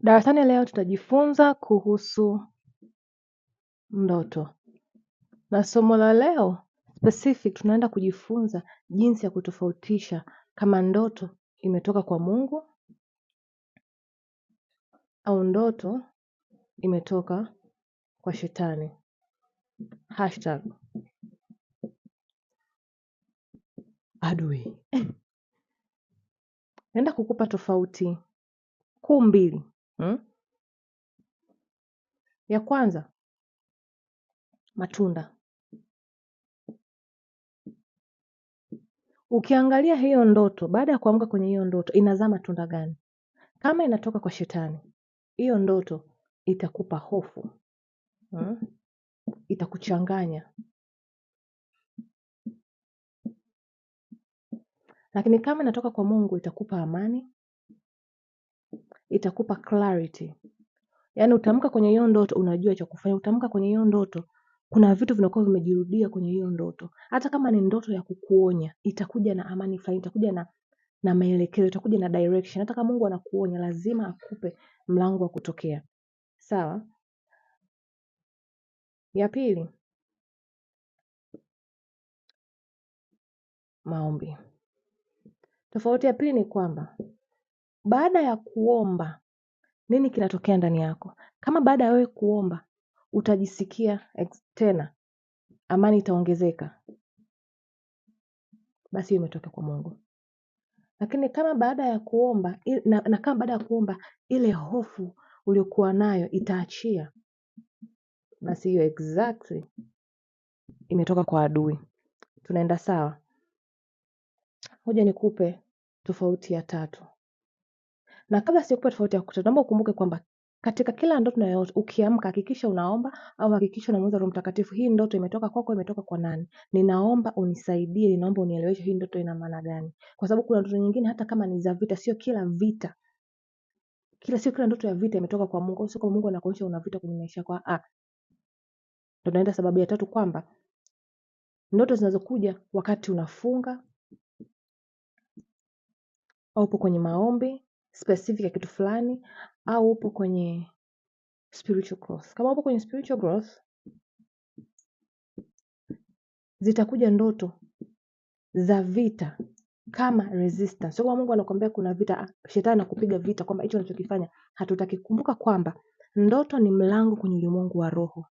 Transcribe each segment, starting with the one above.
Darasani leo tutajifunza kuhusu ndoto. Na somo la leo specific tunaenda kujifunza jinsi ya kutofautisha kama ndoto imetoka kwa Mungu au ndoto imetoka kwa shetani. #adui. Naenda kukupa tofauti kuu mbili. Ya kwanza, matunda. Ukiangalia hiyo ndoto, baada ya kuamka kwenye hiyo ndoto, inazaa matunda gani? Kama inatoka kwa shetani, hiyo ndoto itakupa hofu. Itakuchanganya. Lakini kama inatoka kwa Mungu itakupa amani, itakupa clarity. Yaani utaamka kwenye hiyo ndoto unajua cha kufanya. Utaamka kwenye hiyo ndoto kuna vitu vinakuwa vimejirudia kwenye hiyo ndoto. Hata kama ni ndoto ya kukuonya, itakuja na amani fulani, itakuja na maelekezo, itakuja na direction. Hata kama Mungu anakuonya lazima akupe mlango wa kutokea. Sawa? Ya pili, maombi. Tofauti ya pili ni kwamba baada ya kuomba nini kinatokea ndani yako? Kama baada ya wewe kuomba utajisikia tena amani itaongezeka, basi hiyo imetoka kwa Mungu. Lakini kama baada ya kuomba na kama baada ya kuomba ile hofu uliokuwa nayo itaachia, basi hiyo exactly imetoka kwa adui. Tunaenda sawa? Ngoja nikupe tofauti ya tatu. Na kabla sikupe tofauti ya tatu, naomba ukumbuke kwamba katika kila ndoto yoyote ukiamka hakikisha unaomba au hakikisha unamuomba Roho Mtakatifu, hii ndoto imetoka kwako, imetoka kwa nani? Ninaomba unisaidie, ninaomba unieleweshe hii ndoto ina maana gani? Kwa sababu kuna ndoto nyingine hata kama ni za vita, sio kila ndoto ya vita imetoka kwa Mungu. Sio kwa Mungu anakuonyesha una vita kwenye maisha yako. Tunaenda sababu ya tatu kwamba ndoto zinazokuja wakati unafunga au upo kwenye maombi specific ya kitu fulani au upo kwenye spiritual growth. Kama upo kwenye spiritual growth, zitakuja ndoto za vita kama resistance. Sio kama Mungu anakuambia kuna vita, shetani anakupiga vita kwamba hicho unachokifanya hatutaki. Kumbuka kwamba ndoto ni mlango kwenye ulimwengu wa roho.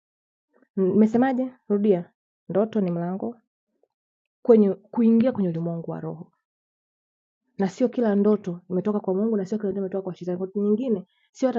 Nimesemaje? Rudia. Ndoto ni mlango kuingia kwenye ulimwengu wa roho. Na sio kila ndoto imetoka kwa Mungu na sio kila ndoto imetoka kwa shetani. Kwa nyingine sio hata